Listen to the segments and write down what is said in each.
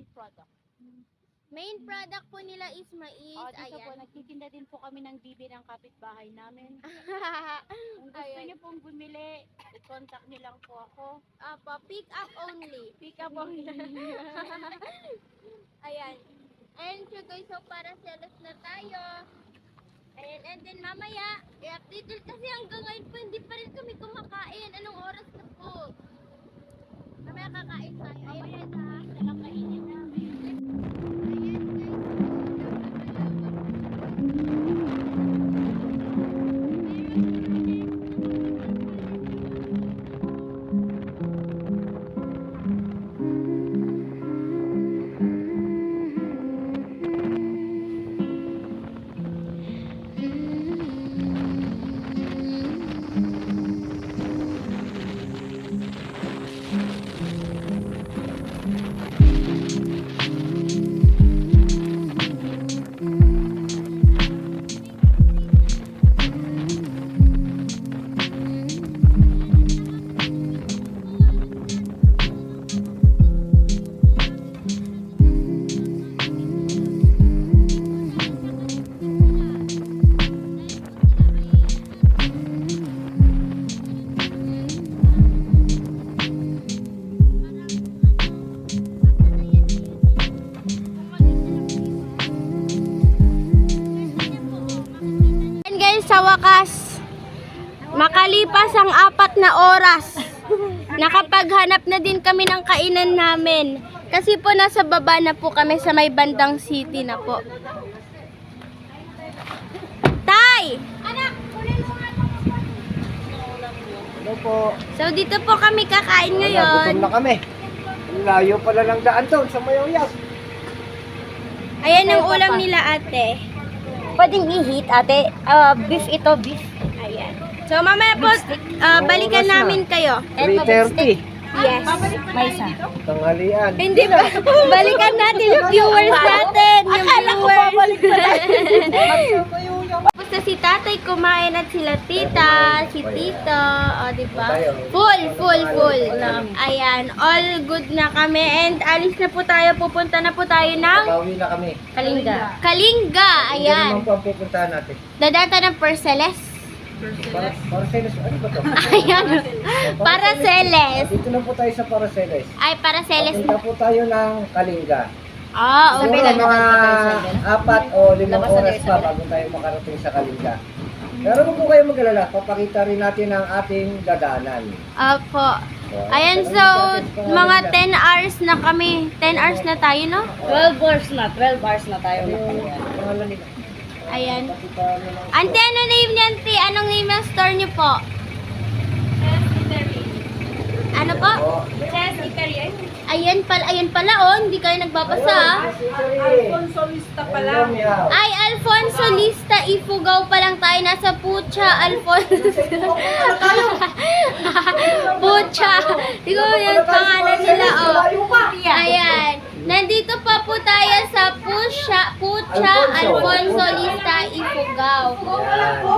main product. Main product po nila is mais. Dito po, Ayan. nagtitinda din po kami ng bibi ng kapitbahay namin. Kung gusto Ayan. niyo pong bumili, i-contact niyo lang po ako. Apo, pick up only. Pick up only. Ayan. And so guys, so para selos na tayo. Ayan, and then mamaya, i-update kasi hanggang ngayon po hindi pa rin kami kumakain. Anong oras na po? Mamaya kakain tayo. Mamaya na, nakakainin namin. Sa wakas, makalipas ang 4 na oras, nakapaghanap na din kami ng kainan namin. Kasi po nasa baba na po kami sa may bandang city na po. Tay! Anak! Hello po. So dito po kami kakain Gutom ngayon. na kami. Ang layo pala ng daan doon sa Mayawyag. Ayan ang ulam nila ate. Pwedeng i-heat, ate. Beef ito, beef. Ayan. So mamaya po, balikan oras na. namin kayo. 3:30. Yes. May isa. Tanghalian. Hindi ba? Balikan natin yung viewers natin. Yung viewers. Tapos na si tatay kumain at sila tita, si tito. O, diba? Full. Ayan. All good na kami. And alis na po tayo. Pupunta na po tayo ng Bawi na kami. Kalinga. Hindi Ayan. naman po ang pupuntahan natin. Dadata ng Perseles. Paraceles. Ano ba ito? Ayan. Paraceles. Dito na po tayo sa Paraceles. Ay, Paraceles. Punta po tayo ng Kalinga. Okay. Siguro mga 4 o 5 oras pa bago tayo makarating sa Kalinga. Pero huwag po kayo mag-alala, papakita rin natin ang ating dadanan. Opo. Ayan, so, mga 10 hours na kami. 10 hours na tayo, no? 12 hours na tayo. Yung pangalan nila. Ayan. Ante, ano name niyan, Ante? Anong name ng store niyo po? Ano po? Ayan pala, oh. Hindi kayo nagbabasa. Alfonso Lista pala. Ay, Alfonso Lista. Ifugao pa lang tayo. Nasa Pucha, Alfonso. Pucha. Siguro yung pangalan nila, oh. Ayan. Nandito pa po tayo sa Pucha Alfonso Lista, Ifugao.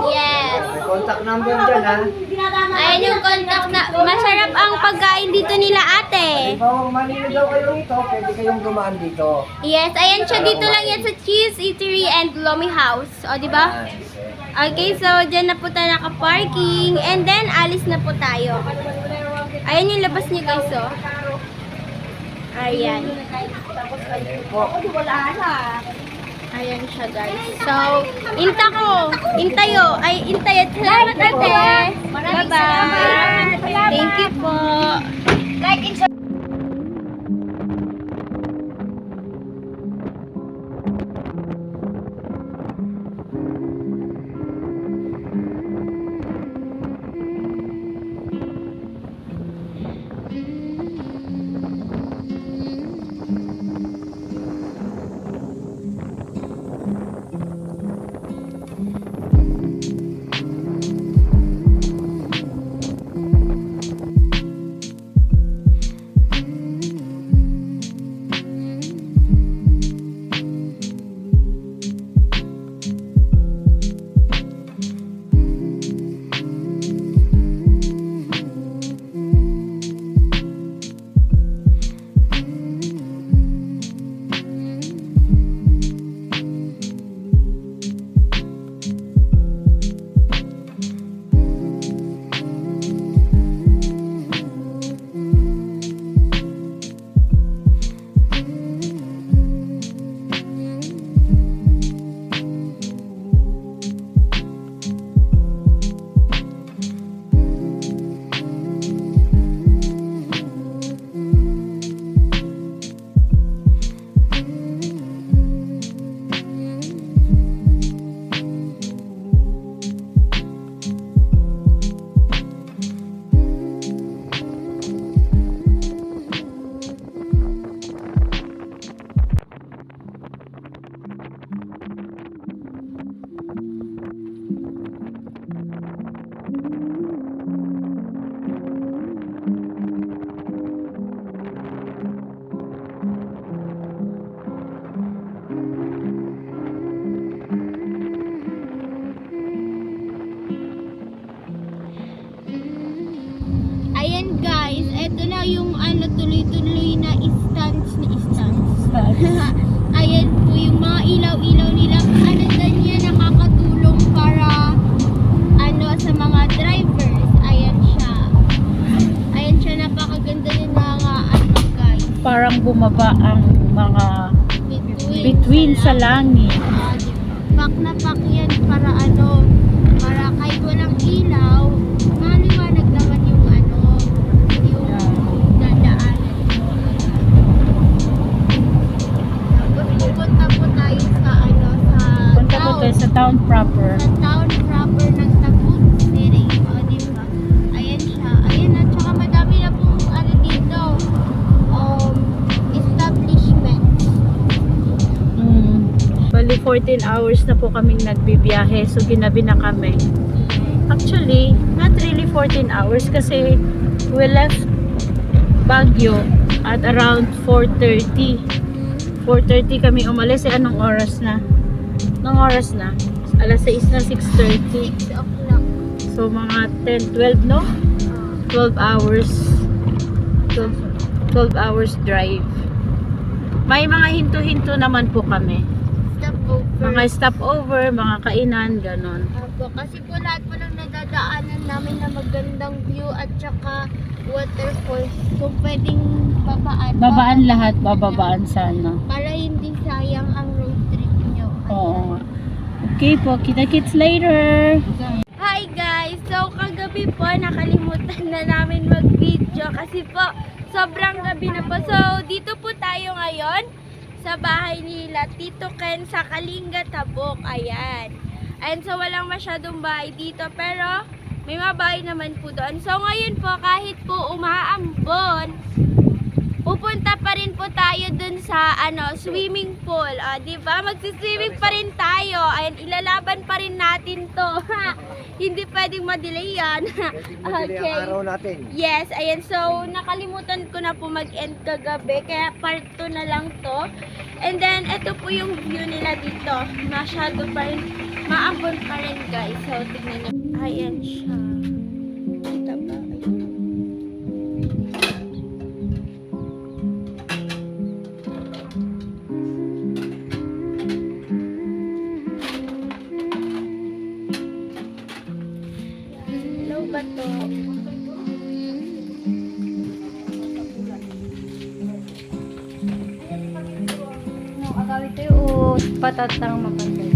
Yes. May contact number dyan, ha? Ayan yung contact na. Masarap ang pagkain dito nila, ate. Kung maniligaw kayo rito, pwede kayong dumaan dito. Yes, ayan siya. Dito lang yan sa Cheese Eatery and Lomi House. O, di ba? Okay, so dyan na po tayo naka-parking. And then, alis na po tayo. Ayan yung labas niya, guys, oh. Ayan. Ayan siya, guys. So, intayo. Ay, intayat. Salamat, ate. Bye-bye. Thank you po. Like and share. Ayan po yung mga ilaw-ilaw nila. Ano ganyan, nakakatulong para sa mga drivers. Ayan siya. Ayan siya, napakaganda din mga guys. Parang bumaba ang mga bituin sa langit. Pak na pak yan para para kahit walang ilaw, maliwanag naman yung yung dadaanan. Tapos pupunta po tayo sa Punta po tayo sa town proper. Sa town proper ng Taguig City. O, diba? Ayan siya. Ayan, at saka madami na pong dito. Establishment. Bali 14 hours na po kaming nagbibiyahe, so ginabi na kami. Actually, not really 14 hours kasi we left Baguio at around 4:30. 4:30 kami umalis. Anong oras na? Anong oras na? Alas 6 na, 6:30. 6 o'clock. So mga 10, 12 no? 12 hours. 12 hours drive. May mga hinto-hinto naman po kami. Stopover. Mga stopover, mga kainan, ganon. Apo, kasi po lahat po ng nadadaanan namin na magandang view at saka waterfalls. So pwedeng Babaan lahat, bababaan sana. para hindi sayang ang road trip nyo. Oo. Okay po, kita-kits later. Hi guys! So kagabi po nakalimutan na namin mag-video kasi po sobrang gabi na po. So dito po tayo ngayon sa bahay nila Tito Ken sa Kalinga, Tabok. Ayan. And so walang masyadong bahay dito pero may mga bahay naman po doon. So ngayon po kahit po umaambon, pupunta pa rin po tayo dun sa swimming pool. Di ba? Magsi-swimming pa rin tayo. Ayan, ilalaban pa rin natin to. Hindi pwedeng ma-delay yan. Okay. Ang araw natin. Yes, ayan. So, nakalimutan ko na po mag-end kagabi. Kaya part 2 na lang to. And then, ito po yung view nila dito. Masyado pa rin. Maambon pa rin, guys. So, tignan nyo. Ayan siya. Kita ba? Ayan. Hello ba to? Agawin tayo o patatang mapantay.